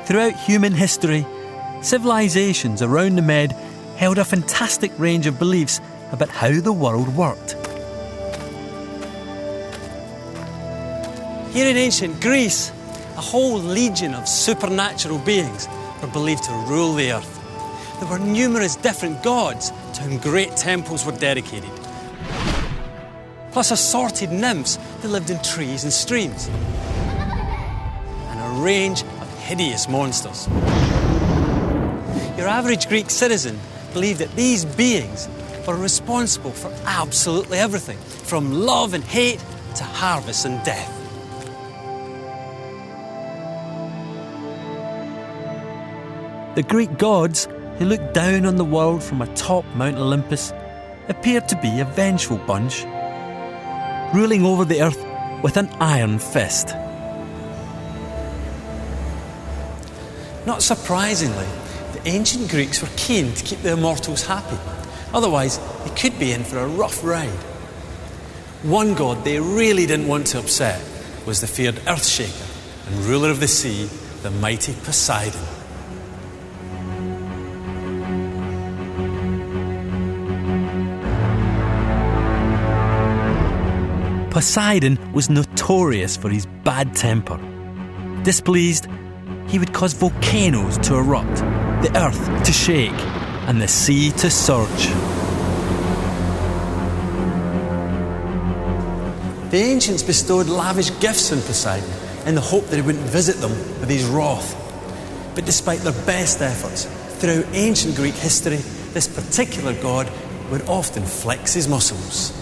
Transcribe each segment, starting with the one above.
Throughout human history, civilizations around the Med held a fantastic range of beliefs about how the world worked. Here in ancient Greece, a whole legion of supernatural beings were believed to rule the earth. There were numerous different gods to whom great temples were dedicated, plus assorted nymphs that lived in trees and streams, and a range of hideous monsters. Your average Greek citizen believed that these beings were responsible for absolutely everything, from love and hate to harvest and death. The Greek gods, who looked down on the world from atop Mount Olympus, appeared to be a vengeful bunch, ruling over the earth with an iron fist. Not surprisingly, the ancient Greeks were keen to keep the immortals happy. Otherwise, they could be in for a rough ride. One god they really didn't want to upset was the feared Earthshaker and ruler of the sea, the mighty Poseidon. Poseidon was notorious for his bad temper. Displeased, he would cause volcanoes to erupt, the earth to shake, and the sea to surge. The ancients bestowed lavish gifts on Poseidon in the hope that he wouldn't visit them with his wrath. But despite their best efforts, throughout ancient Greek history, this particular god would often flex his muscles.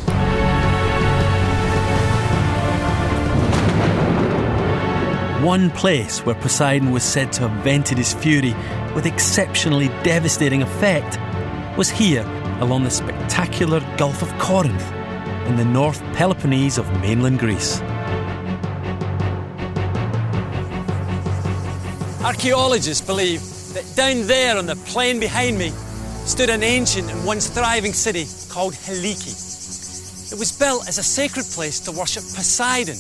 One place where Poseidon was said to have vented his fury with exceptionally devastating effect was here along the spectacular Gulf of Corinth in the North Peloponnese of mainland Greece. Archaeologists believe that down there on the plain behind me stood an ancient and once thriving city called Helike. It was built as a sacred place to worship Poseidon,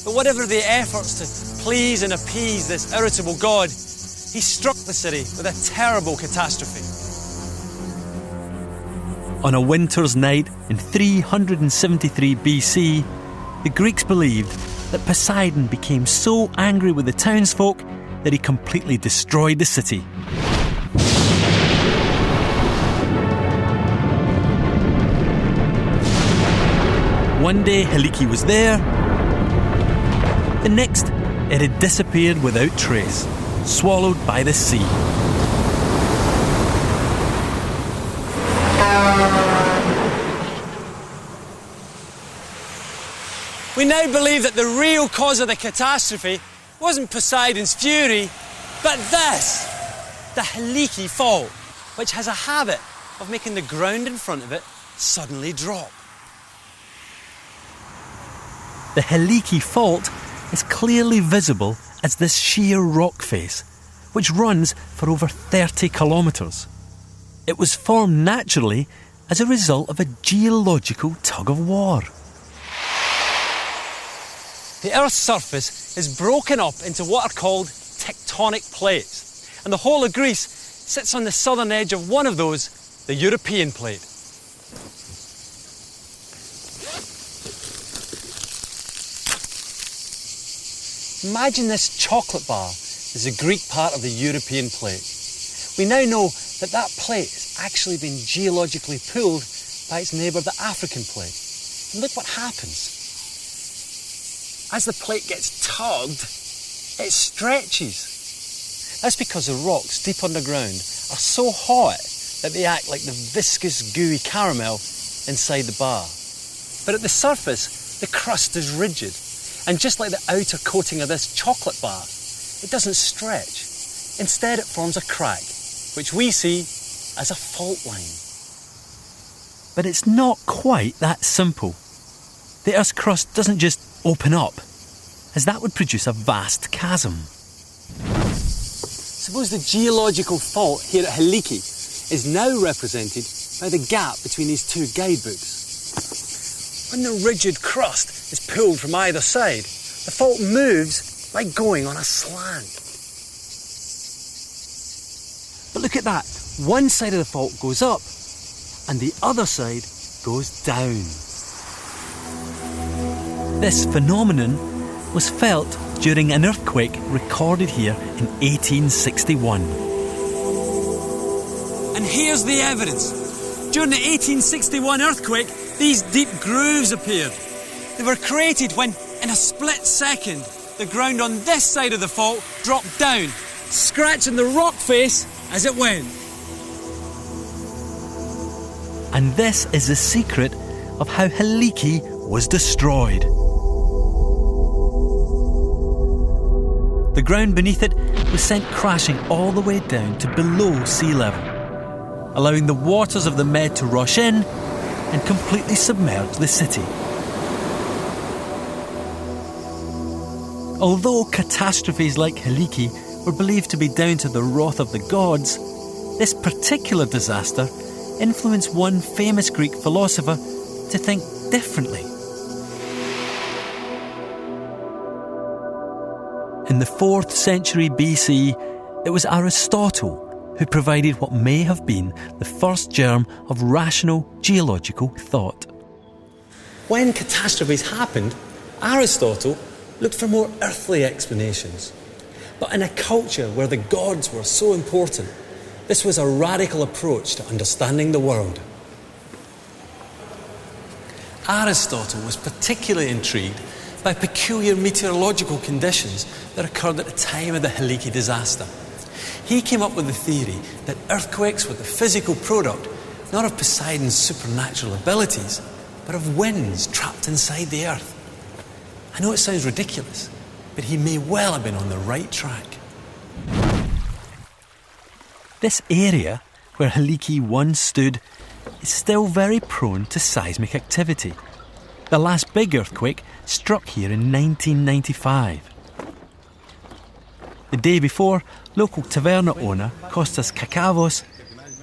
but whatever the efforts to please and appease this irritable god, he struck the city with a terrible catastrophe. On a winter's night in 373 BC, the Greeks believed that Poseidon became so angry with the townsfolk that he completely destroyed the city. One day Helike was there, the next it had disappeared without trace, swallowed by the sea. We now believe that the real cause of the catastrophe wasn't Poseidon's fury, but this, the Helike fault, which has a habit of making the ground in front of it suddenly drop. The Helike fault is clearly visible as this sheer rock face, which runs for over 30 kilometres. It was formed naturally as a result of a geological tug-of-war. The Earth's surface is broken up into what are called tectonic plates, and the whole of Greece sits on the southern edge of one of those, the European plate. Imagine this chocolate bar is a Greek part of the European plate. We now know that that plate has actually been geologically pulled by its neighbour, the African plate. And look what happens. As the plate gets tugged, it stretches. That's because the rocks deep underground are so hot that they act like the viscous, gooey caramel inside the bar. But at the surface, the crust is rigid. And just like the outer coating of this chocolate bar, it doesn't stretch. Instead, it forms a crack, which we see as a fault line. But it's not quite that simple. The Earth's crust doesn't just open up, as that would produce a vast chasm. Suppose the geological fault here at Helike is now represented by the gap between these two guidebooks. When the rigid crust is pulled from either side, the fault moves like going on a slant. look at that. One side of the fault goes up and the other side goes down. This phenomenon was felt during an earthquake recorded here in 1861. And here's the evidence. During the 1861 earthquake, these deep grooves appeared. They were created when, in a split second, the ground on this side of the fault dropped down, scratching the rock face as it went. And this is the secret of how Helike was destroyed. The ground beneath it was sent crashing all the way down to below sea level, allowing the waters of the Med to rush in and completely submerge the city. Although catastrophes like Helike were believed to be down to the wrath of the gods, this particular disaster influenced one famous Greek philosopher to think differently. In the 4th century BC, it was Aristotle who provided what may have been the first germ of rational geological thought. When catastrophes happened, Aristotle looked for more earthly explanations. But in a culture where the gods were so important, this was a radical approach to understanding the world. Aristotle was particularly intrigued by peculiar meteorological conditions that occurred at the time of the Helike disaster. He came up with the theory that earthquakes were the physical product not of Poseidon's supernatural abilities, but of winds trapped inside the earth. I know it sounds ridiculous, but he may well have been on the right track. This area where Helike once stood is still very prone to seismic activity. The last big earthquake struck here in 1995. The day before, local taverna owner Kostas Kakavos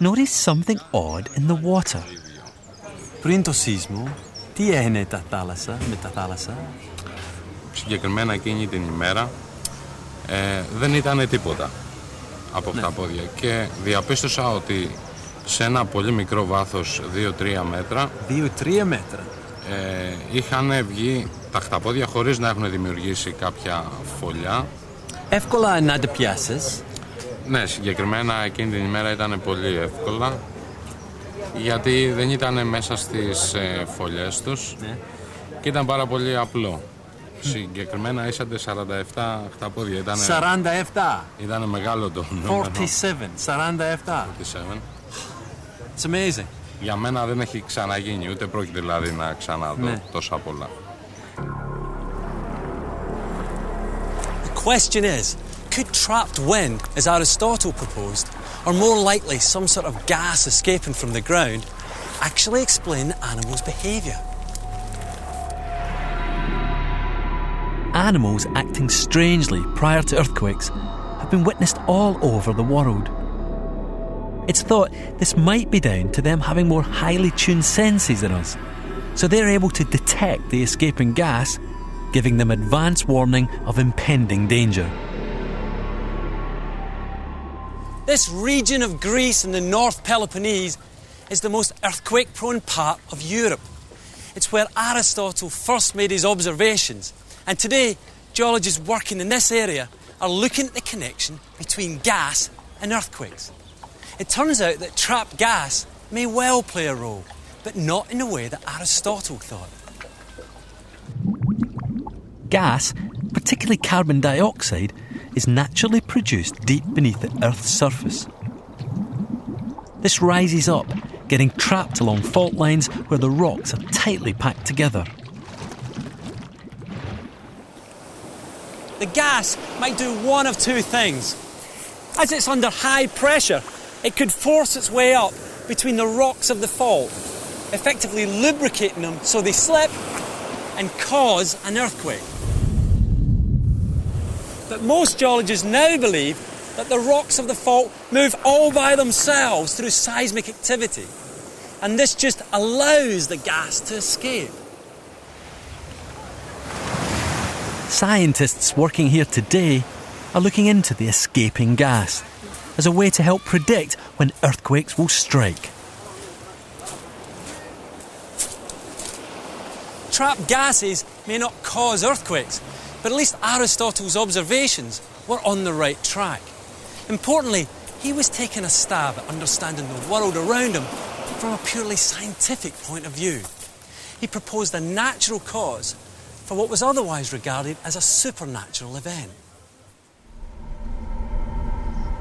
noticed something odd in the water. Πριν το σεισμό, τι έγινε με τα θάλασσα? Συγκεκριμένα εκείνη την ημέρα δεν ήταν τίποτα από αυτά τα πόδια και διαπίστωσα ότι σε ένα πολύ μικρό βάθος 2-3 μέτρα 2-3 μέτρα είχαν βγει τα χταπόδια χωρίς να έχουν δημιουργήσει κάποια φωλιά. Εύκολα να τα πιάσεις? Ναι, συγκεκριμένα εκείνη την ημέρα ήταν πολύ εύκολα γιατί δεν ήταν μέσα στις φωλιές τους και ήταν πάρα πολύ απλό. Συγκεκριμένα ήσατε 47 χταπόδια. 47. Ήταν μεγάλο το νούμερο. 47. It's amazing. Για μένα δεν έχει ξαναγίνει, ούτε πρόκειται δηλαδή να ξαναδώ τόσα πολλά. The question is, could trapped wind, as Aristotle proposed, or more likely some sort of gas escaping from the ground, actually explain the animal's behaviour? Animals acting strangely prior to earthquakes have been witnessed all over the world. It's thought this might be down to them having more highly tuned senses than us, so they're able to detect the escaping gas, giving them advance warning of impending danger. This region of Greece in the North Peloponnese is the most earthquake-prone part of Europe. It's where Aristotle first made his observations, and today geologists working in this area are looking at the connection between gas and earthquakes. It turns out that trapped gas may well play a role, but not in the way that Aristotle thought. Gas, particularly carbon dioxide, is naturally produced deep beneath the Earth's surface. This rises up, getting trapped along fault lines where the rocks are tightly packed together. The gas might do one of two things. As it's under high pressure, it could force its way up between the rocks of the fault, effectively lubricating them so they slip and cause an earthquake. But most geologists now believe that the rocks of the fault move all by themselves through seismic activity, and this just allows the gas to escape. Scientists working here today are looking into the escaping gas. as a way to help predict when earthquakes will strike. Trapped gases may not cause earthquakes, but at least Aristotle's observations were on the right track. Importantly, he was taking a stab at understanding the world around him from a purely scientific point of view. He proposed a natural cause for what was otherwise regarded as a supernatural event.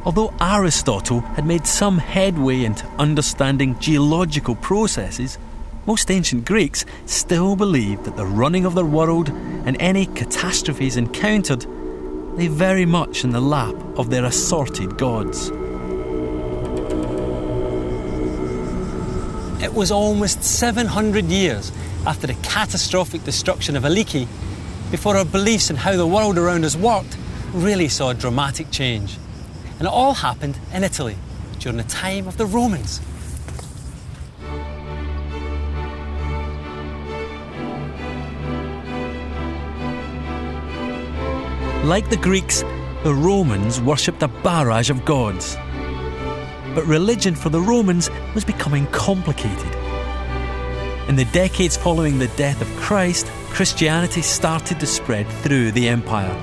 Although Aristotle had made some headway into understanding geological processes, most ancient Greeks still believed that the running of their world and any catastrophes encountered lay very much in the lap of their assorted gods. It was almost 700 years after the catastrophic destruction of Aliki before our beliefs in how the world around us worked really saw a dramatic change. And it all happened in Italy during the time of the Romans. Like the Greeks, the Romans worshipped a barrage of gods. But religion for the Romans was becoming complicated. In the decades following the death of Christ, Christianity started to spread through the empire.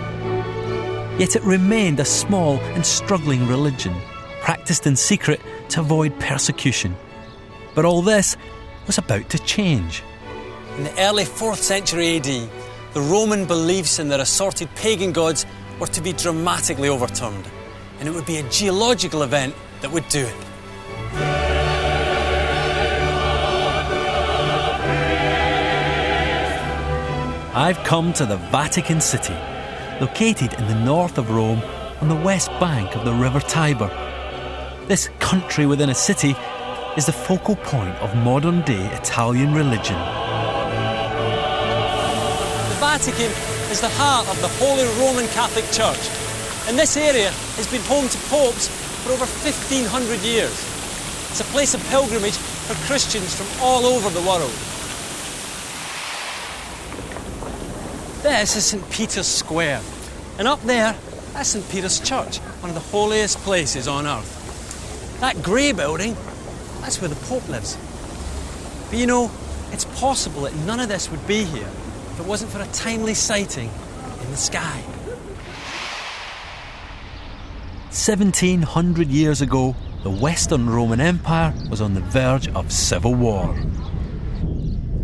Yet it remained a small and struggling religion, practiced in secret to avoid persecution. But all this was about to change. In the early 4th century AD, the Roman beliefs in their assorted pagan gods were to be dramatically overturned, and it would be a geological event that would do it. I've come to the Vatican City, located in the north of Rome on the west bank of the River Tiber. This country within a city is the focal point of modern-day Italian religion. The Vatican is the heart of the Holy Roman Catholic Church, and this area has been home to popes for over 1,500 years. It's a place of pilgrimage for Christians from all over the world. This is St. Peter's Square, and up there, that's St. Peter's Church, one of the holiest places on earth. That grey building, that's where the Pope lives. But you know, it's possible that none of this would be here if it wasn't for a timely sighting in the sky. 1,700 years ago, the Western Roman Empire was on the verge of civil war.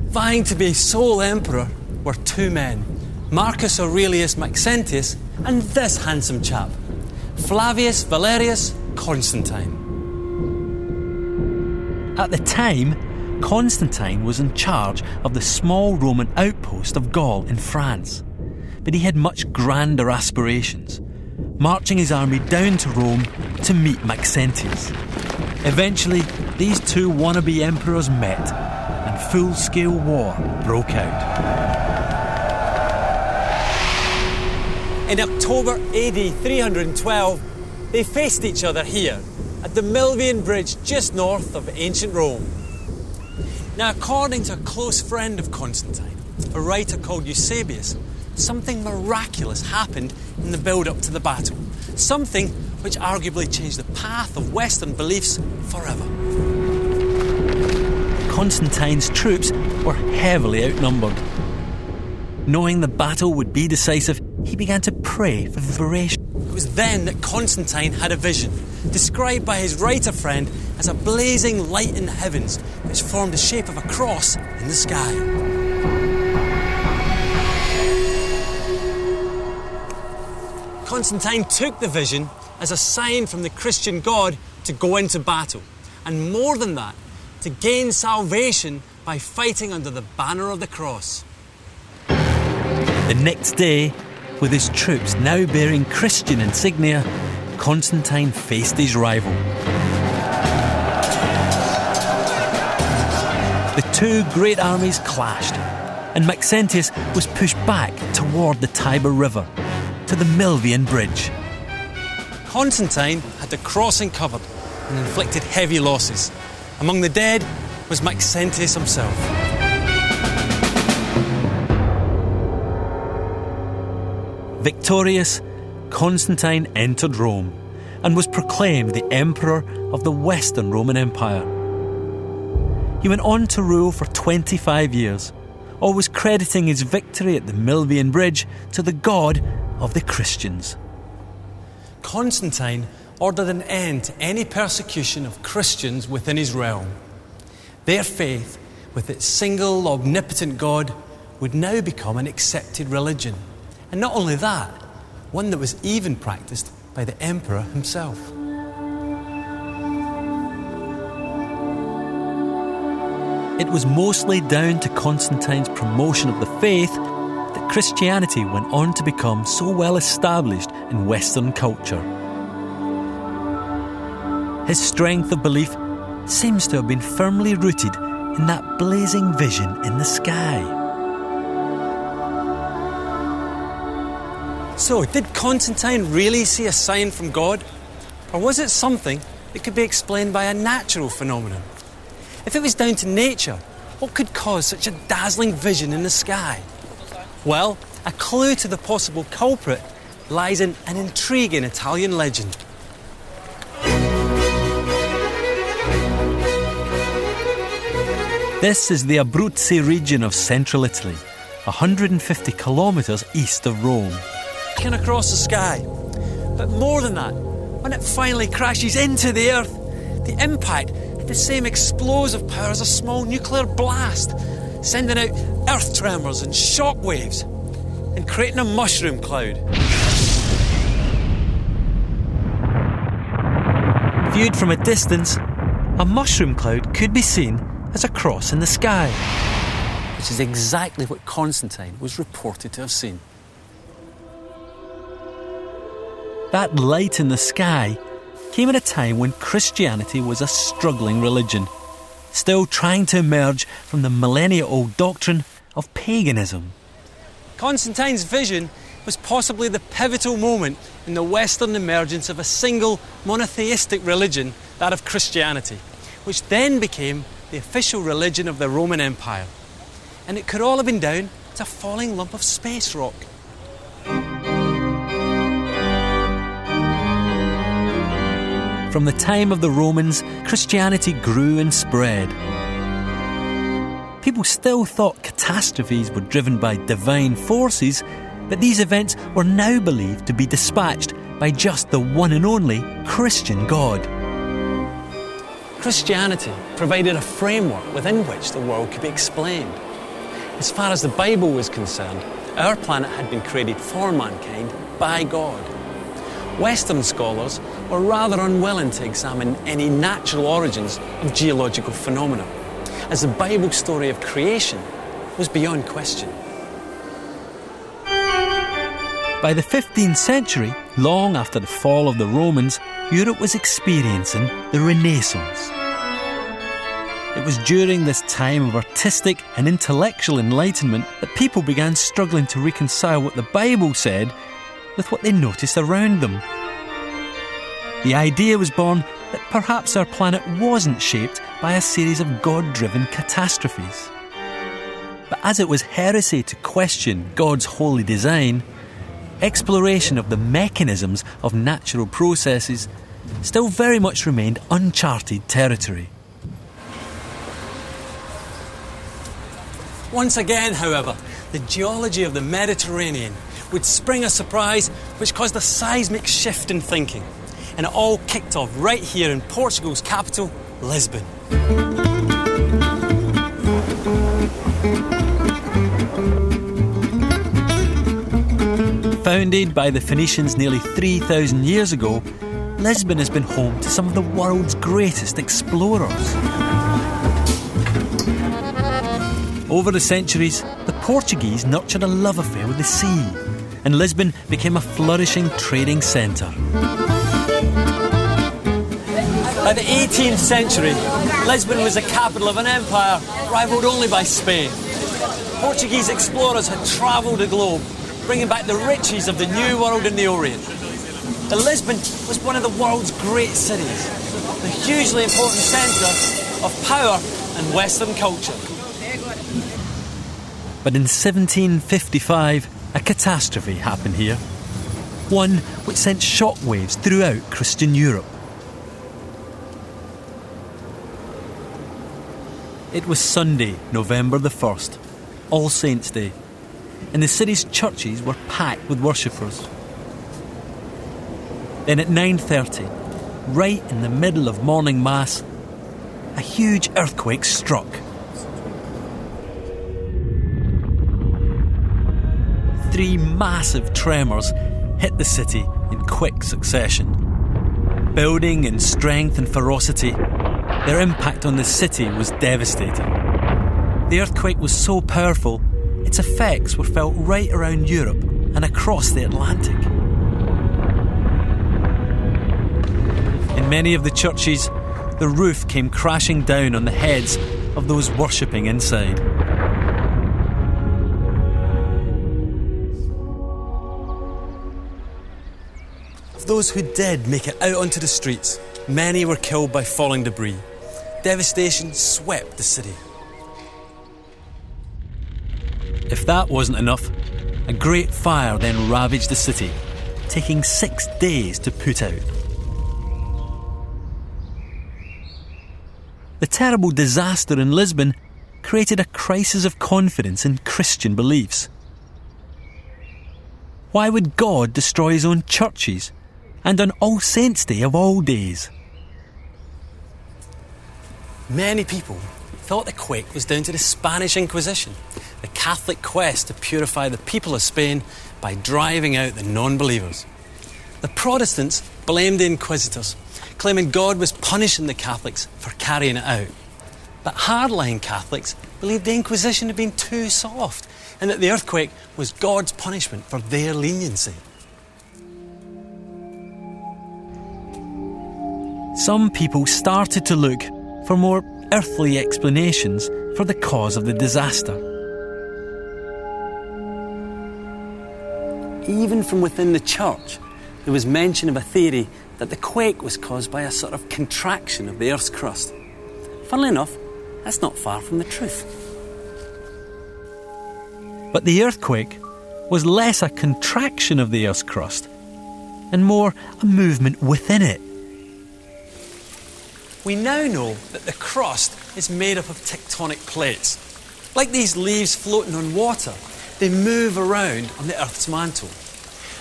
Vying to be sole emperor were two men, Marcus Aurelius Maxentius and this handsome chap, Flavius Valerius Constantine. At the time, Constantine was in charge of the small Roman outpost of Gaul in France, but he had much grander aspirations, marching his army down to Rome to meet Maxentius. Eventually, these two wannabe emperors met, and full-scale war broke out. In October AD 312, they faced each other here at the Milvian Bridge just north of ancient Rome. Now, according to a close friend of Constantine, a writer called Eusebius, something miraculous happened in the build-up to the battle, something which arguably changed the path of Western beliefs forever. Constantine's troops were heavily outnumbered. Knowing the battle would be decisive, he began to pray for inspiration. It was then that Constantine had a vision, described by his writer friend as a blazing light in the heavens, which formed the shape of a cross in the sky. Constantine took the vision as a sign from the Christian God to go into battle, and more than that, to gain salvation by fighting under the banner of the cross. The next day, with his troops now bearing Christian insignia, Constantine faced his rival. The two great armies clashed, and Maxentius was pushed back toward the Tiber River, to the Milvian Bridge. Constantine had the crossing covered and inflicted heavy losses. Among the dead was Maxentius himself. Victorious, Constantine entered Rome, and was proclaimed the Emperor of the Western Roman Empire. He went on to rule for 25 years, always crediting his victory at the Milvian Bridge to the God of the Christians. Constantine ordered an end to any persecution of Christians within his realm. Their faith, with its single omnipotent God, would now become an accepted religion. And not only that, one that was even practiced by the emperor himself. It was mostly down to Constantine's promotion of the faith that Christianity went on to become so well established in Western culture. His strength of belief seems to have been firmly rooted in that blazing vision in the sky. So, did Constantine really see a sign from God? Or was it something that could be explained by a natural phenomenon? If it was down to nature, what could cause such a dazzling vision in the sky? Well, a clue to the possible culprit lies in an intriguing Italian legend. This is the Abruzzi region of central Italy, 150 kilometres east of Rome. Looking across the sky. But more than that, when it finally crashes into the earth, the impact had the same explosive power as a small nuclear blast, sending out earth tremors and shock waves, and creating a mushroom cloud. Viewed from a distance, a mushroom cloud could be seen as a cross in the sky, Which is exactly what Constantine was reported to have seen. That light in the sky came at a time when Christianity was a struggling religion, still trying to emerge from the millennia-old doctrine of paganism. Constantine's vision was possibly the pivotal moment in the Western emergence of a single monotheistic religion, that of Christianity, which then became the official religion of the Roman Empire. And it could all have been down to a falling lump of space rock. From the time of the Romans, Christianity grew and spread. People still thought catastrophes were driven by divine forces, but these events were now believed to be dispatched by just the one and only Christian God. Christianity provided a framework within which the world could be explained. As far as the Bible was concerned, our planet had been created for mankind by God. Western scholars were rather unwilling to examine any natural origins of geological phenomena, as the Bible story of creation was beyond question. By the 15th century, long after the fall of the Romans, Europe was experiencing the Renaissance. It was during this time of artistic and intellectual enlightenment that people began struggling to reconcile what the Bible said with what they noticed around them. The idea was born that perhaps our planet wasn't shaped by a series of God-driven catastrophes. But as it was heresy to question God's holy design, exploration of the mechanisms of natural processes still very much remained uncharted territory. Once again, however, the geology of the Mediterranean would spring a surprise which caused a seismic shift in thinking. And it all kicked off right here in Portugal's capital, Lisbon. Founded by the Phoenicians nearly 3,000 years ago, Lisbon has been home to some of the world's greatest explorers. Over the centuries, the Portuguese nurtured a love affair with the sea, and Lisbon became a flourishing trading centre. By the 18th century, Lisbon was the capital of an empire rivalled only by Spain. Portuguese explorers had travelled the globe, bringing back the riches of the New World in the Orient. The Lisbon was one of the world's great cities, the hugely important centre of power and Western culture. But in 1755, a catastrophe happened here. one which sent shockwaves throughout Christian Europe. It was Sunday, November the 1st, All Saints' Day, and the city's churches were packed with worshippers. Then at 9:30, right in the middle of morning mass, a huge earthquake struck. Three massive tremors hit the city in quick succession. Building in strength and ferocity, their impact on the city was devastating. The earthquake was so powerful, its effects were felt right around Europe and across the Atlantic. In many of the churches, the roof came crashing down on the heads of those worshipping inside. Of those who did make it out onto the streets, many were killed by falling debris. Devastation swept the city. If that wasn't enough, a great fire then ravaged the city, taking 6 days to put out. The terrible disaster in Lisbon created a crisis of confidence in Christian beliefs. Why would God destroy his own churches, and on All Saints' Day of all days? Many people thought the quake was down to the Spanish Inquisition, the Catholic quest to purify the people of Spain by driving out the non-believers. The Protestants blamed the Inquisitors, claiming God was punishing the Catholics for carrying it out. But hardline Catholics believed the Inquisition had been too soft and that the earthquake was God's punishment for their leniency. Some people started to look for more earthly explanations for the cause of the disaster. Even from within the church, there was mention of a theory that the quake was caused by a sort of contraction of the Earth's crust. Funnily enough, that's not far from the truth. But the earthquake was less a contraction of the Earth's crust and more a movement within it. We now know that the crust is made up of tectonic plates. Like these leaves floating on water, they move around on the Earth's mantle.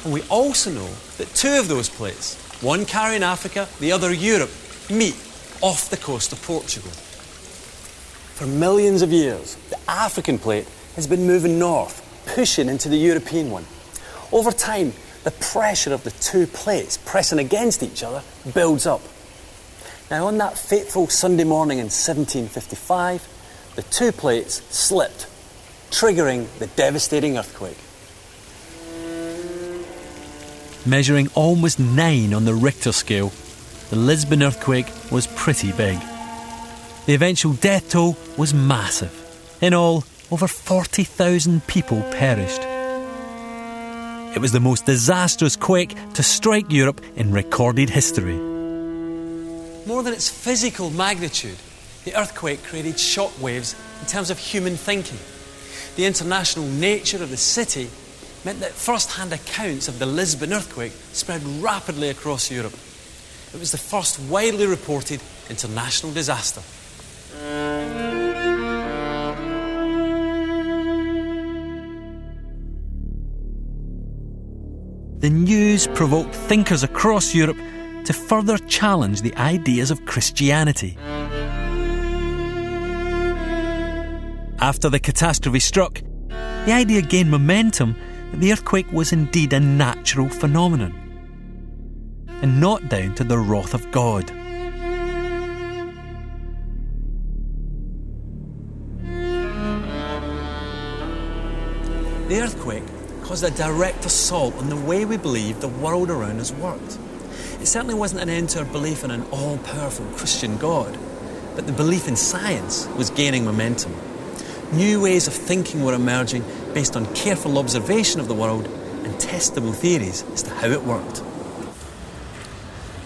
And we also know that two of those plates, one carrying Africa, the other Europe, meet off the coast of Portugal. For millions of years, the African plate has been moving north, pushing into the European one. Over time, the pressure of the two plates pressing against each other builds up. Now, on that fateful Sunday morning in 1755, the two plates slipped, triggering the devastating earthquake. Measuring almost 9 on the Richter scale, the Lisbon earthquake was pretty big. The eventual death toll was massive. In all, over 40,000 people perished. It was the most disastrous quake to strike Europe in recorded history. More than its physical magnitude, the earthquake created shockwaves in terms of human thinking. The international nature of the city meant that first-hand accounts of the Lisbon earthquake spread rapidly across Europe. It was the first widely reported international disaster. The news provoked thinkers across Europe to further challenge the ideas of Christianity. After the catastrophe struck, the idea gained momentum that the earthquake was indeed a natural phenomenon and not down to the wrath of God. The earthquake caused a direct assault on the way we believe the world around us worked. It certainly wasn't an end to our belief in an all-powerful Christian God, but the belief in science was gaining momentum. New ways of thinking were emerging based on careful observation of the world and testable theories as to how it worked.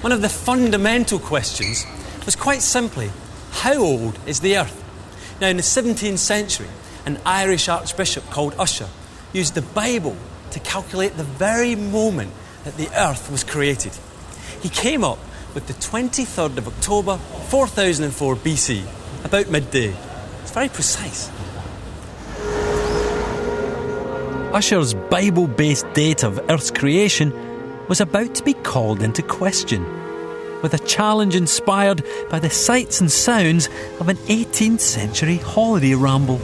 One of the fundamental questions was quite simply, how old is the Earth? Now, in the 17th century, an Irish archbishop called Ussher used the Bible to calculate the very moment that the Earth was created. He came up with the 23rd of October 4004 BC, about midday. It's very precise. Ussher's Bible-based date of Earth's creation was about to be called into question, with a challenge inspired by the sights and sounds of an 18th century holiday ramble.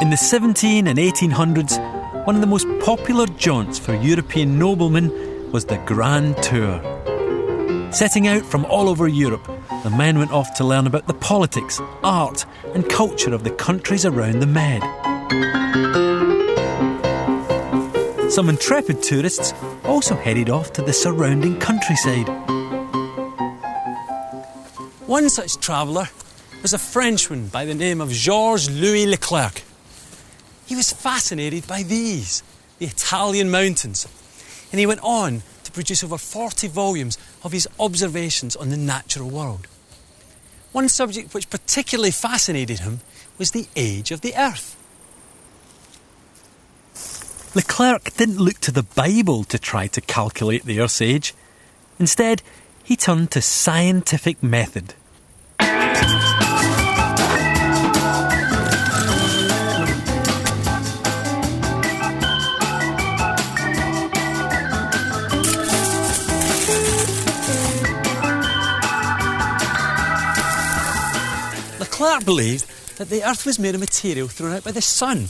In the 17 and 1800s, one of the most popular jaunts for European noblemen was the Grand Tour. Setting out from all over Europe, the men went off to learn about the politics, art and culture of the countries around the Med. Some intrepid tourists also headed off to the surrounding countryside. One such traveller was a Frenchman by the name of Georges-Louis Leclerc. He was fascinated by these, the Italian mountains, and he went on to produce over 40 volumes of his observations on the natural world. One subject which particularly fascinated him was the age of the Earth. Leclerc didn't look to the Bible to try to calculate the Earth's age. Instead, he turned to scientific method. Leclerc believed that the Earth was made of material thrown out by the sun.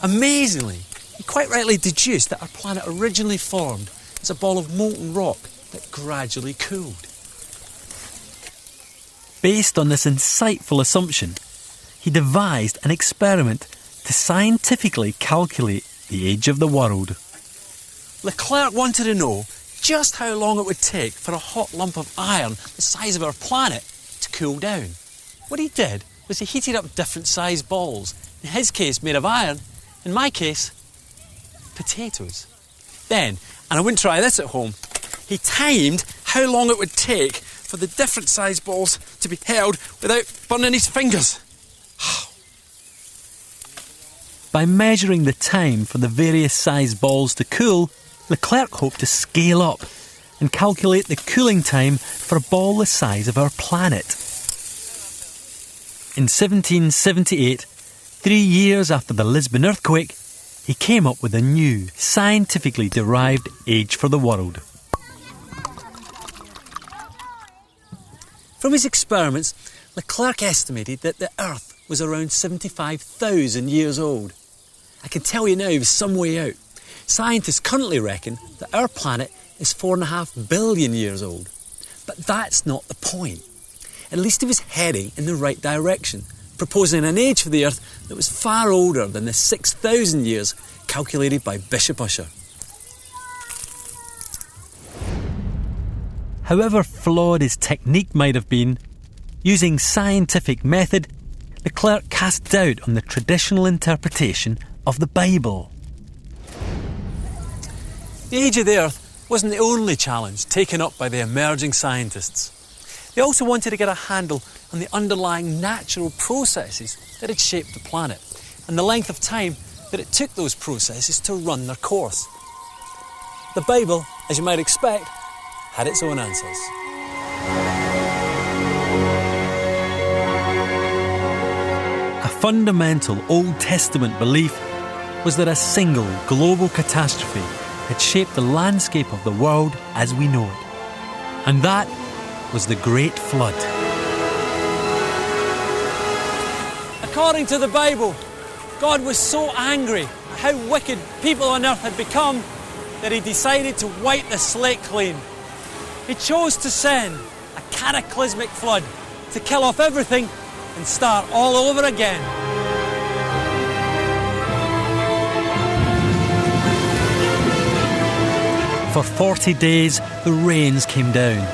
Amazingly, he quite rightly deduced that our planet originally formed as a ball of molten rock that gradually cooled. Based on this insightful assumption, he devised an experiment to scientifically calculate the age of the world. Leclerc wanted to know just how long it would take for a hot lump of iron the size of our planet to cool down. What he did was he heated up different sized balls, in his case made of iron, in my case, potatoes. Then, and I wouldn't try this at home, he timed how long it would take for the different sized balls to be held without burning his fingers. By measuring the time for the various sized balls to cool, Leclerc hoped to scale up and calculate the cooling time for a ball the size of our planet. In 1778, 3 years after the Lisbon earthquake, he came up with a new, scientifically derived age for the world. From his experiments, Leclerc estimated that the Earth was around 75,000 years old. I can tell you now he was some way out. Scientists currently reckon that our planet is 4.5 billion years old. But that's not the point. At least he was heading in the right direction, proposing an age for the Earth that was far older than the 6,000 years calculated by Bishop Ussher. However flawed his technique might have been, using scientific method, Leclerc cast doubt on the traditional interpretation of the Bible. The age of the Earth wasn't the only challenge taken up by the emerging scientists. They also wanted to get a handle on the underlying natural processes that had shaped the planet and the length of time that it took those processes to run their course. The Bible, as you might expect, had its own answers. A fundamental Old Testament belief was that a single global catastrophe had shaped the landscape of the world as we know it. And that was the Great Flood. According to the Bible, God was so angry at how wicked people on earth had become that he decided to wipe the slate clean. He chose to send a cataclysmic flood to kill off everything and start all over again. For 40 days, the rains came down.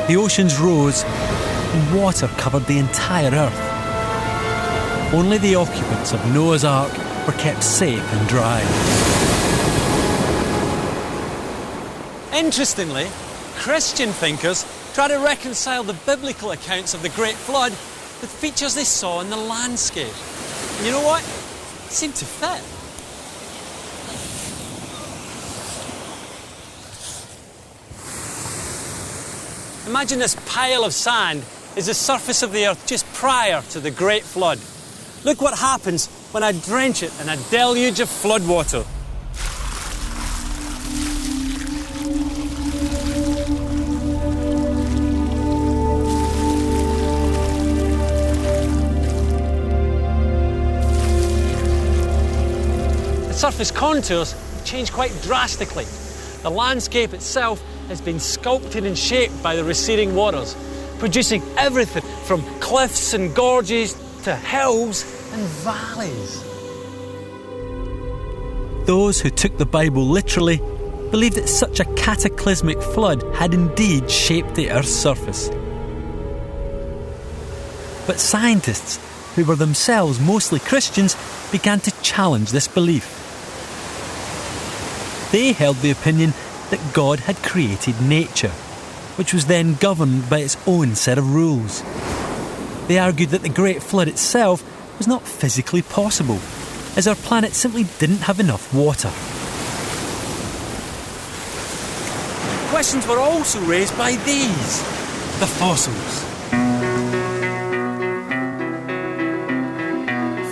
The oceans rose and water covered the entire earth. Only the occupants of Noah's Ark were kept safe and dry. Interestingly, Christian thinkers try to reconcile the biblical accounts of the Great Flood with features they saw in the landscape. And you know what? It seemed to fit. Imagine this pile of sand is the surface of the earth just prior to the Great Flood. Look what happens when I drench it in a deluge of floodwater. The surface contours have changed quite drastically. The landscape itself has been sculpted and shaped by the receding waters, producing everything from cliffs and gorges to hills and valleys. Those who took the Bible literally believed that such a cataclysmic flood had indeed shaped the Earth's surface. But scientists, who were themselves mostly Christians, began to challenge this belief. They held the opinion that God had created nature, which was then governed by its own set of rules. They argued that the Great Flood itself was not physically possible, as our planet simply didn't have enough water. Questions were also raised by these, the fossils.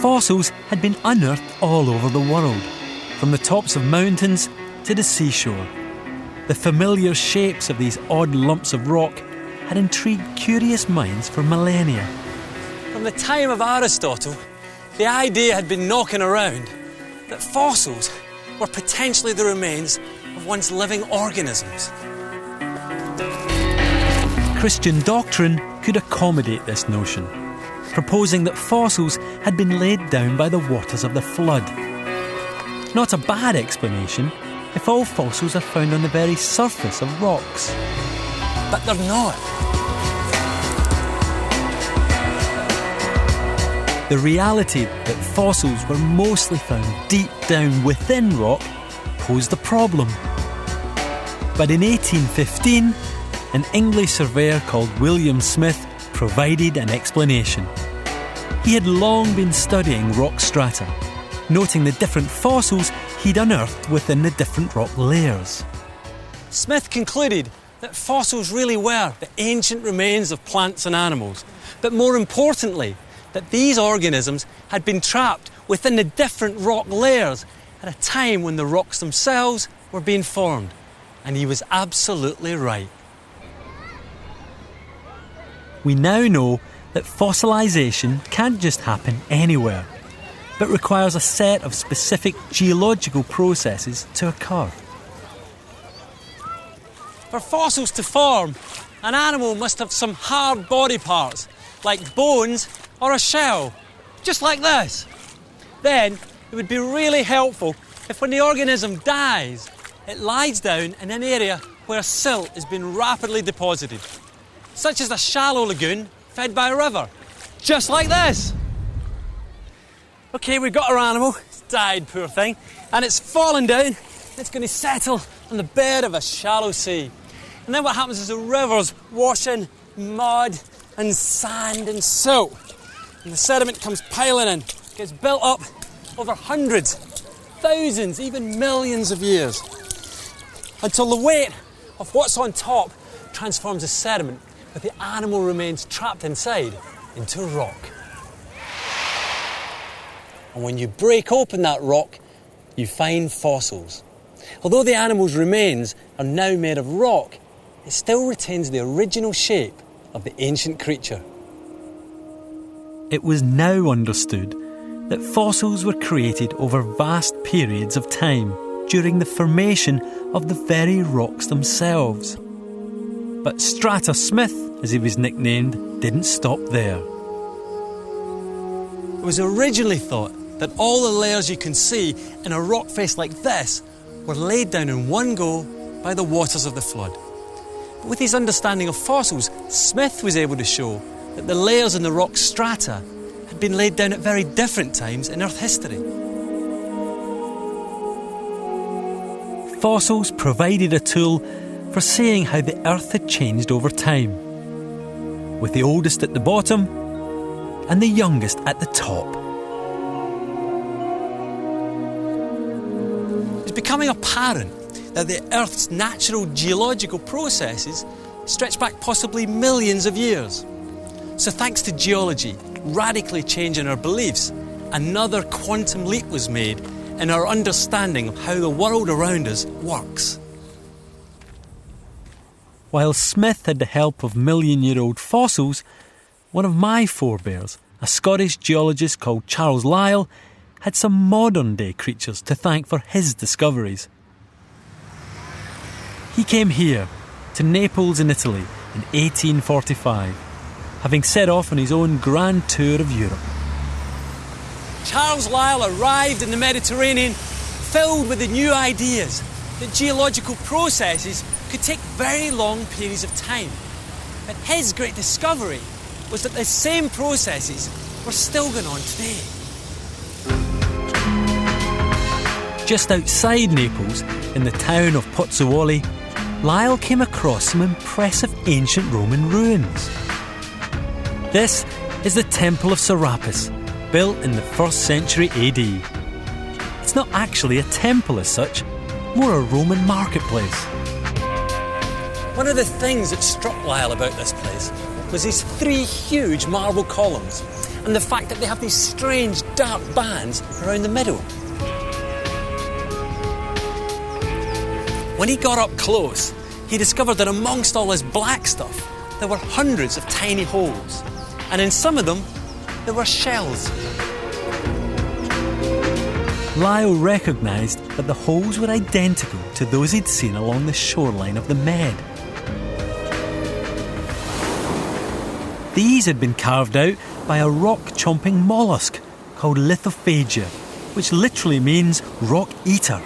Fossils had been unearthed all over the world, from the tops of mountains to the seashore. The familiar shapes of these odd lumps of rock had intrigued curious minds for millennia. From the time of Aristotle, the idea had been knocking around that fossils were potentially the remains of once living organisms. Christian doctrine could accommodate this notion, proposing that fossils had been laid down by the waters of the flood. Not a bad explanation if all fossils are found on the very surface of rocks. But they're not. The reality that fossils were mostly found deep down within rock posed a problem. But in 1815, an English surveyor called William Smith provided an explanation. He had long been studying rock strata, noting the different fossils he'd unearthed within the different rock layers. Smith concluded that fossils really were the ancient remains of plants and animals, but more importantly, that these organisms had been trapped within the different rock layers at a time when the rocks themselves were being formed. And he was absolutely right. We now know that fossilisation can't just happen anywhere, but requires a set of specific geological processes to occur. For fossils to form, an animal must have some hard body parts, like bones or a shell, just like this. Then it would be really helpful if when the organism dies, it lies down in an area where silt has been rapidly deposited, such as a shallow lagoon fed by a river, just like this. Okay, we've got our animal. It's died, poor thing, and it's fallen down. It's going to settle on the bed of a shallow sea. And then what happens is the rivers wash in mud and sand and silt. And the sediment comes piling in, gets built up over hundreds, thousands, even millions of years, until the weight of what's on top transforms the sediment with the animal remains trapped inside into rock. And when you break open that rock, you find fossils. Although the animal's remains are now made of rock, it still retains the original shape of the ancient creature. It was now understood that fossils were created over vast periods of time during the formation of the very rocks themselves. But Strata Smith, as he was nicknamed, didn't stop there. It was originally thought that all the layers you can see in a rock face like this were laid down in one go by the waters of the flood. But with his understanding of fossils, Smith was able to show that the layers in the rock strata had been laid down at very different times in Earth history. Fossils provided a tool for seeing how the Earth had changed over time, with the oldest at the bottom and the youngest at the top. It's becoming apparent that the Earth's natural geological processes stretch back possibly millions of years. So thanks to geology radically changing our beliefs, another quantum leap was made in our understanding of how the world around us works. While Smith had the help of million-year-old fossils, one of my forebears, a Scottish geologist called Charles Lyell, had some modern-day creatures to thank for his discoveries. He came here, to Naples in Italy, in 1845, having set off on his own grand tour of Europe. Charles Lyell arrived in the Mediterranean filled with the new ideas that geological processes could take very long periods of time. But his great discovery was that the same processes were still going on today. Just outside Naples, in the town of Pozzuoli, Lyell came across some impressive ancient Roman ruins. This is the Temple of Serapis, built in the 1st century AD. It's not actually a temple as such, more a Roman marketplace. One of the things that struck Lyell about this place was these 3 huge marble columns and the fact that they have these strange dark bands around the middle. When he got up close, he discovered that amongst all this black stuff, there were hundreds of tiny holes, and in some of them, there were shells. Lyell recognised that the holes were identical to those he'd seen along the shoreline of the Med. These had been carved out by a rock-chomping mollusk called Lithophagia, which literally means rock-eater.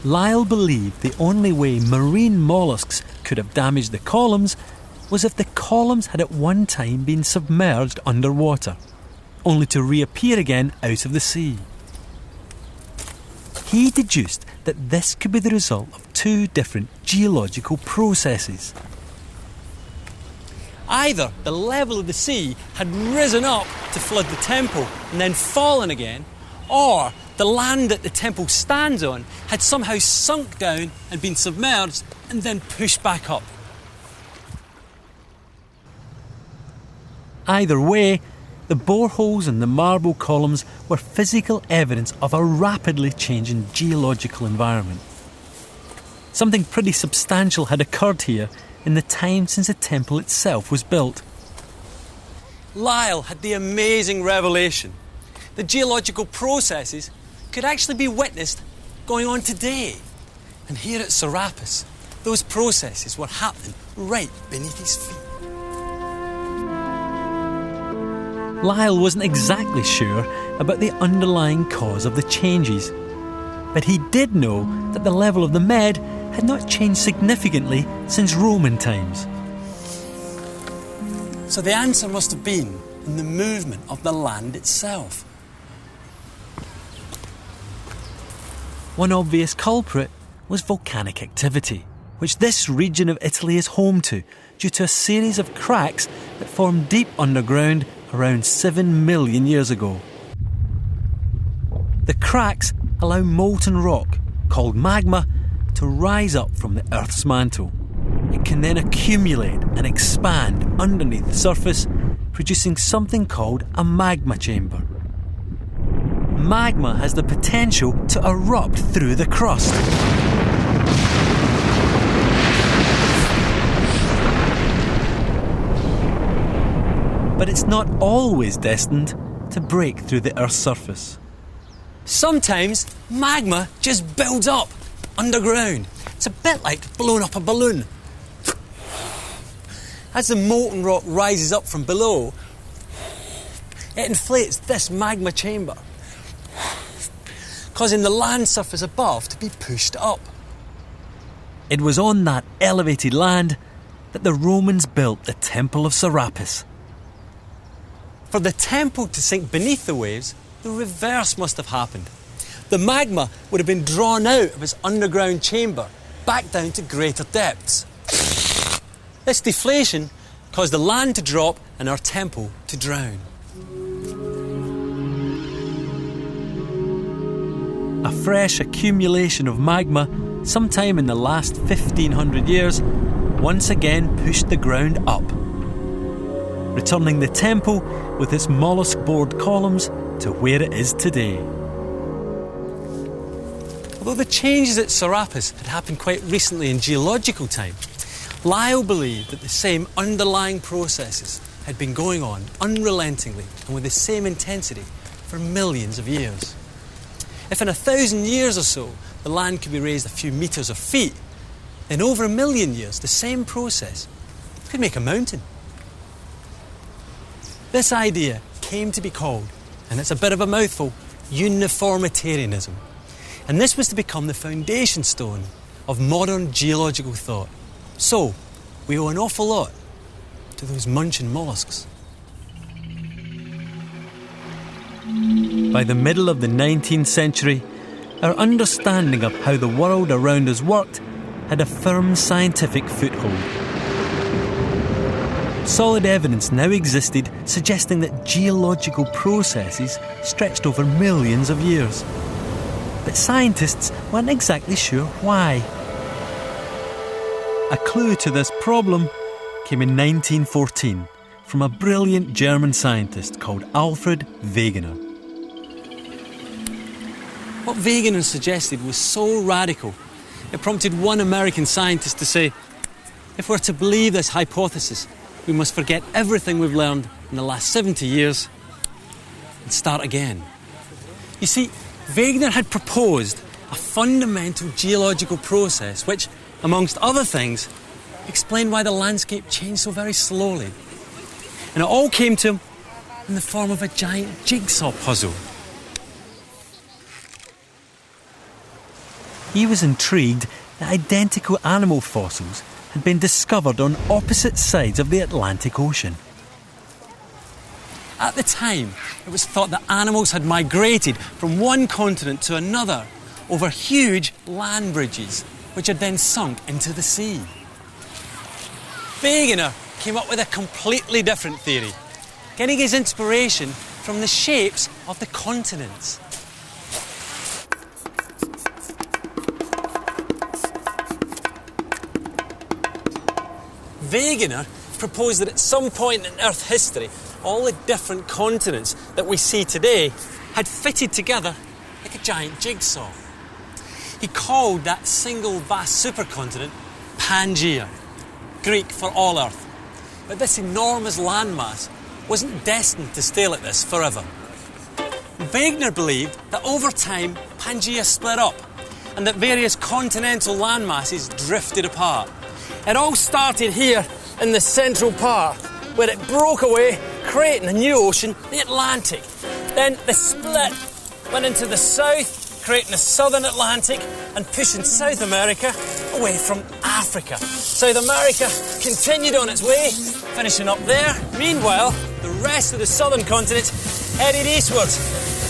Lyell believed the only way marine mollusks could have damaged the columns was if the columns had at one time been submerged underwater, only to reappear again out of the sea. He deduced that this could be the result of 2 different geological processes. Either the level of the sea had risen up to flood the temple and then fallen again, or the land that the temple stands on had somehow sunk down and been submerged and then pushed back up. Either way, the boreholes and the marble columns were physical evidence of a rapidly changing geological environment. Something pretty substantial had occurred here in the time since the temple itself was built. Lyell had the amazing revelation that geological processes could actually be witnessed going on today. And here at Serapis, those processes were happening right beneath his feet. Lyell wasn't exactly sure about the underlying cause of the changes, but he did know that the level of the Med had not changed significantly since Roman times. So the answer must have been in the movement of the land itself. One obvious culprit was volcanic activity, which this region of Italy is home to due to a series of cracks that formed deep underground around 7 million years ago. The cracks allow molten rock, called magma, to rise up from the Earth's mantle. It can then accumulate and expand underneath the surface, producing something called a magma chamber. Magma has the potential to erupt through the crust. But it's not always destined to break through the Earth's surface. Sometimes magma just builds up underground. It's a bit like blowing up a balloon. As the molten rock rises up from below, it inflates this magma chamber, causing the land surface above to be pushed up. It was on that elevated land that the Romans built the Temple of Serapis. For the temple to sink beneath the waves, the reverse must have happened. The magma would have been drawn out of its underground chamber back down to greater depths. This deflation caused the land to drop and our tempo to drown. A fresh accumulation of magma, sometime in the last 1500 years, once again pushed the ground up, returning the temple with its mollusk-bored columns to where it is today. Although the changes at Serapis had happened quite recently in geological time, Lyell believed that the same underlying processes had been going on unrelentingly and with the same intensity for millions of years. If in 1,000 years or so the land could be raised a few metres or feet, then over 1 million years the same process could make a mountain. This idea came to be called, and it's a bit of a mouthful, Uniformitarianism. And this was to become the foundation stone of modern geological thought. So, we owe an awful lot to those munching mollusks. By the middle of the 19th century, our understanding of how the world around us worked had a firm scientific foothold. Solid evidence now existed suggesting that geological processes stretched over millions of years. But scientists weren't exactly sure why. A clue to this problem came in 1914 from a brilliant German scientist called Alfred Wegener. What Wegener suggested was so radical, it prompted one American scientist to say, if we're to believe this hypothesis, we must forget everything we've learned in the last 70 years and start again. You see, Wegener had proposed a fundamental geological process which, amongst other things, explained why the landscape changed so very slowly. And it all came to him in the form of a giant jigsaw puzzle. He was intrigued that identical animal fossils had been discovered on opposite sides of the Atlantic Ocean. At the time, it was thought that animals had migrated from one continent to another over huge land bridges, which had then sunk into the sea. Wegener came up with a completely different theory, getting his inspiration from the shapes of the continents. Wegener proposed that at some point in Earth history, all the different continents that we see today had fitted together like a giant jigsaw. He called that single vast supercontinent Pangaea, Greek for all Earth. But this enormous landmass wasn't destined to stay like this forever. Wegener believed that over time Pangaea split up and that various continental landmasses drifted apart. It all started here in the central part, where it broke away, creating a new ocean, the Atlantic. Then the split went into the south, creating the southern Atlantic and pushing South America away from Africa. South America continued on its way, finishing up there. Meanwhile, the rest of the southern continent headed eastwards,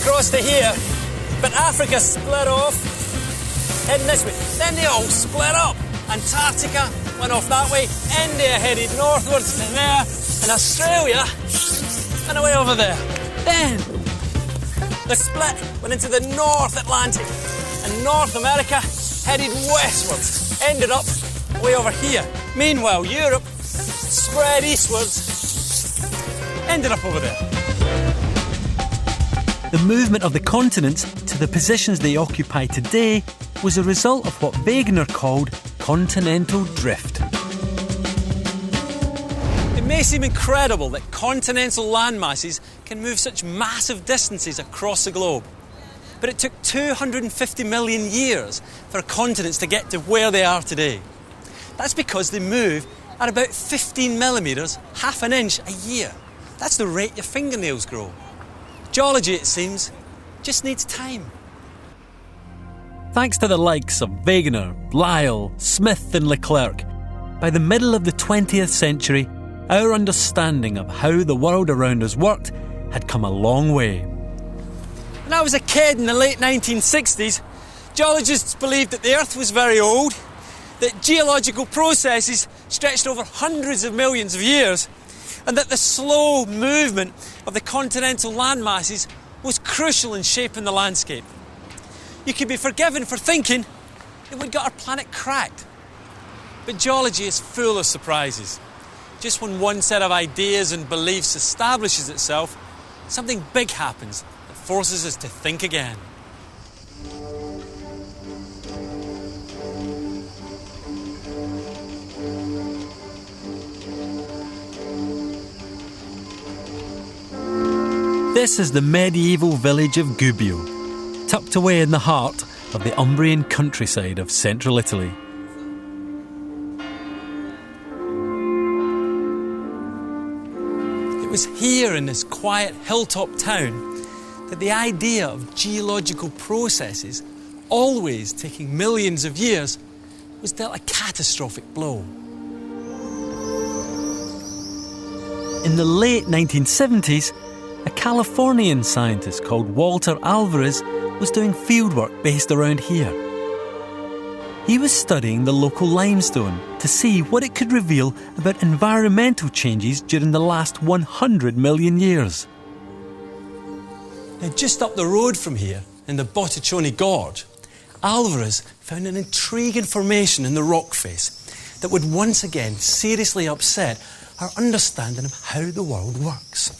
across to here. But Africa split off, heading this way. Then they all split up. Antarctica went off that way, India headed northwards to there, and Australia went away over there. Then the split went into the North Atlantic, and North America headed westwards, ended up way over here. Meanwhile, Europe spread eastwards, ended up over there. The movement of the continents to the positions they occupy today was a result of what Wegener called continental drift. It may seem incredible that continental landmasses can move such massive distances across the globe. But it took 250 million years for continents to get to where they are today. That's because they move at about 15 millimetres, half an inch a year. That's the rate your fingernails grow. Geology, it seems, just needs time. Thanks to the likes of Wegener, Lyell, Smith and Leclerc, by the middle of the 20th century, our understanding of how the world around us worked had come a long way. When I was a kid in the late 1960s, geologists believed that the Earth was very old, that geological processes stretched over hundreds of millions of years, and that the slow movement of the continental landmasses was crucial in shaping the landscape. You could be forgiven for thinking that we'd got our planet cracked. But geology is full of surprises. Just when one set of ideas and beliefs establishes itself, something big happens that forces us to think again. This is the medieval village of Gubbio, tucked away in the heart of the Umbrian countryside of central Italy. It was here in this quiet hilltop town that the idea of geological processes, always taking millions of years, was dealt a catastrophic blow. In the late 1970s, a Californian scientist called Walter Alvarez was doing fieldwork based around here. He was studying the local limestone to see what it could reveal about environmental changes during the last 100 million years. Now, just up the road from here, in the Botticcioni Gorge, Alvarez found an intriguing formation in the rock face that would once again seriously upset our understanding of how the world works.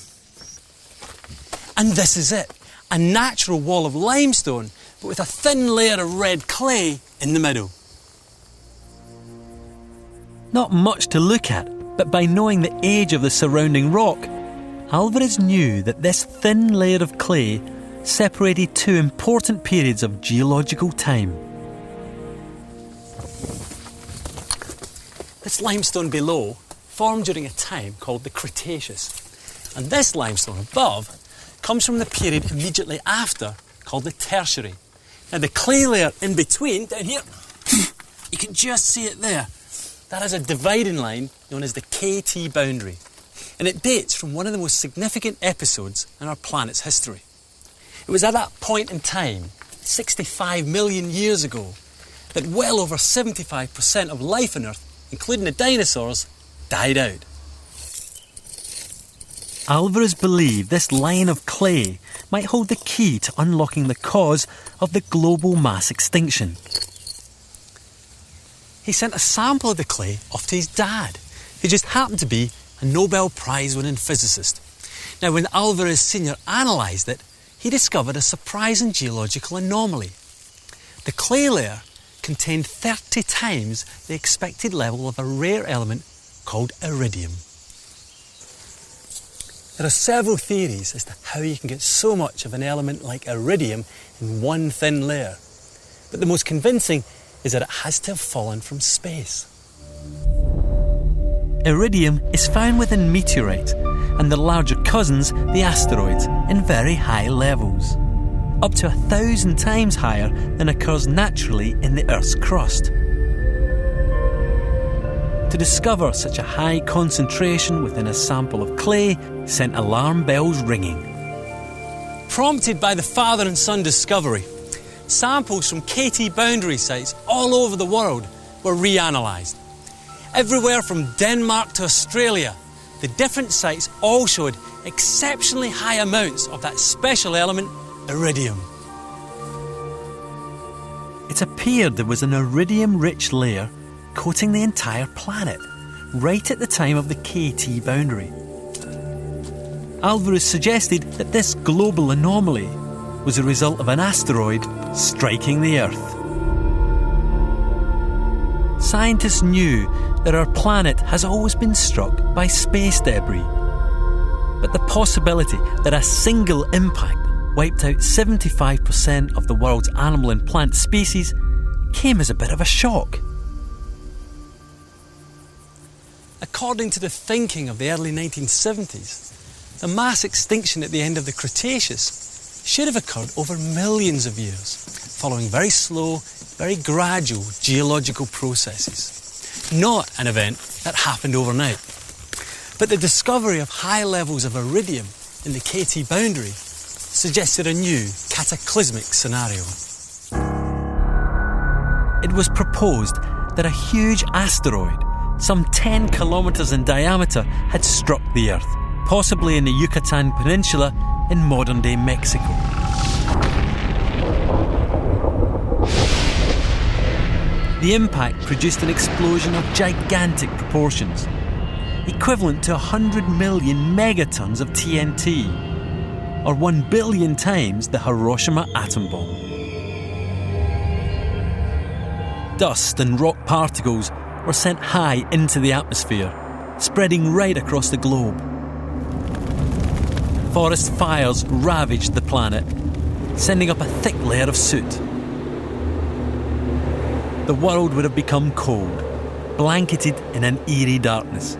And this is it, a natural wall of limestone, but with a thin layer of red clay in the middle. Not much to look at, but by knowing the age of the surrounding rock, Alvarez knew that this thin layer of clay separated two important periods of geological time. This limestone below formed during a time called the Cretaceous, and this limestone above comes from the period immediately after, called the Tertiary. Now the clay layer in between, down here, you can just see it there. That is a dividing line known as the KT boundary, and it dates from one of the most significant episodes in our planet's history. It was at that point in time, 65 million years ago, that well over 75% of life on Earth, including the dinosaurs, died out. Alvarez believed this line of clay might hold the key to unlocking the cause of the global mass extinction. He sent a sample of the clay off to his dad, who just happened to be a Nobel Prize-winning physicist. Now, when Alvarez Sr. analysed it, he discovered a surprising geological anomaly. The clay layer contained 30 times the expected level of a rare element called iridium. There are several theories as to how you can get so much of an element like iridium in one thin layer, but the most convincing is that it has to have fallen from space. Iridium is found within meteorites and their larger cousins, the asteroids, in very high levels, up to 1,000 times higher than occurs naturally in the Earth's crust. To discover such a high concentration within a sample of clay sent alarm bells ringing. Prompted by the father and son discovery, samples from KT boundary sites all over the world were reanalysed. Everywhere from Denmark to Australia, the different sites all showed exceptionally high amounts of that special element, iridium. It appeared there was an iridium-rich layer coating the entire planet, right at the time of the KT boundary. Alvarez suggested that this global anomaly was a result of an asteroid striking the Earth. Scientists knew that our planet has always been struck by space debris, but the possibility that a single impact wiped out 75% of the world's animal and plant species came as a bit of a shock. According to the thinking of the early 1970s, the mass extinction at the end of the Cretaceous should have occurred over millions of years, following very slow, very gradual geological processes. Not an event that happened overnight. But the discovery of high levels of iridium in the KT boundary suggested a new cataclysmic scenario. It was proposed that a huge asteroid, some 10 kilometres in diameter, had struck the Earth, possibly in the Yucatan Peninsula in modern-day Mexico. The impact produced an explosion of gigantic proportions, equivalent to 100 million megatons of TNT, or 1 billion times the Hiroshima atom bomb. Dust and rock particles were sent high into the atmosphere, spreading right across the globe. Forest fires ravaged the planet, sending up a thick layer of soot. The world would have become cold, blanketed in an eerie darkness.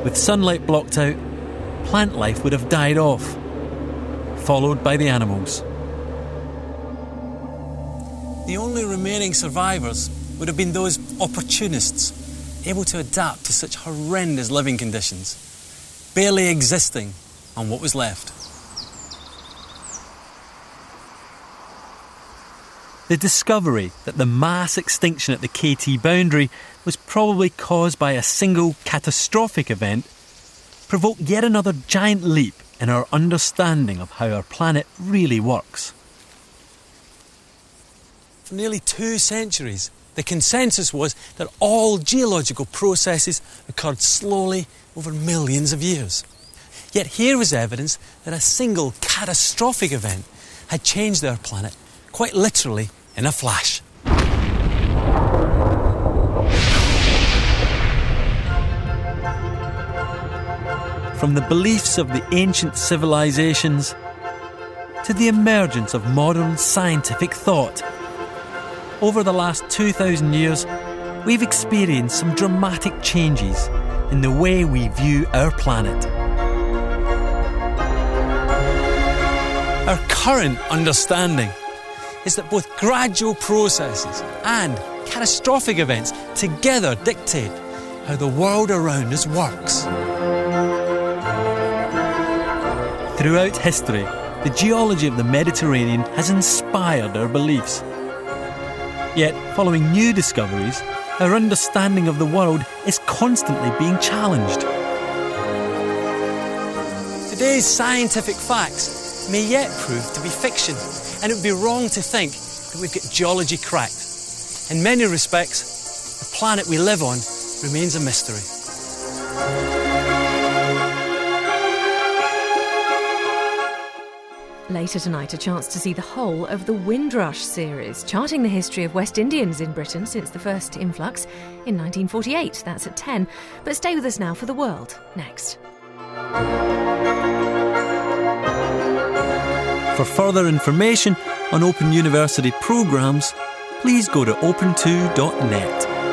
With sunlight blocked out, plant life would have died off, followed by the animals. The only remaining survivors would have been those opportunists, able to adapt to such horrendous living conditions, barely existing on what was left. The discovery that the mass extinction at the KT boundary was probably caused by a single catastrophic event provoked yet another giant leap in our understanding of how our planet really works. For nearly 2 centuries, the consensus was that all geological processes occurred slowly over millions of years. Yet here was evidence that a single catastrophic event had changed our planet quite literally in a flash. From the beliefs of the ancient civilizations to the emergence of modern scientific thought, over the last 2,000 years, we've experienced some dramatic changes in the way we view our planet. Our current understanding is that both gradual processes and catastrophic events together dictate how the world around us works. Throughout history, the geology of the Mediterranean has inspired our beliefs. Yet, following new discoveries, our understanding of the world is constantly being challenged. Today's scientific facts may yet prove to be fiction, and it would be wrong to think that we've got geology cracked. In many respects, the planet we live on remains a mystery. Later tonight, a chance to see the whole of the Windrush series, charting the history of West Indians in Britain since the first influx in 1948. That's at 10. But stay with us now for the world, next. For further information on Open University programmes, please go to open2.net.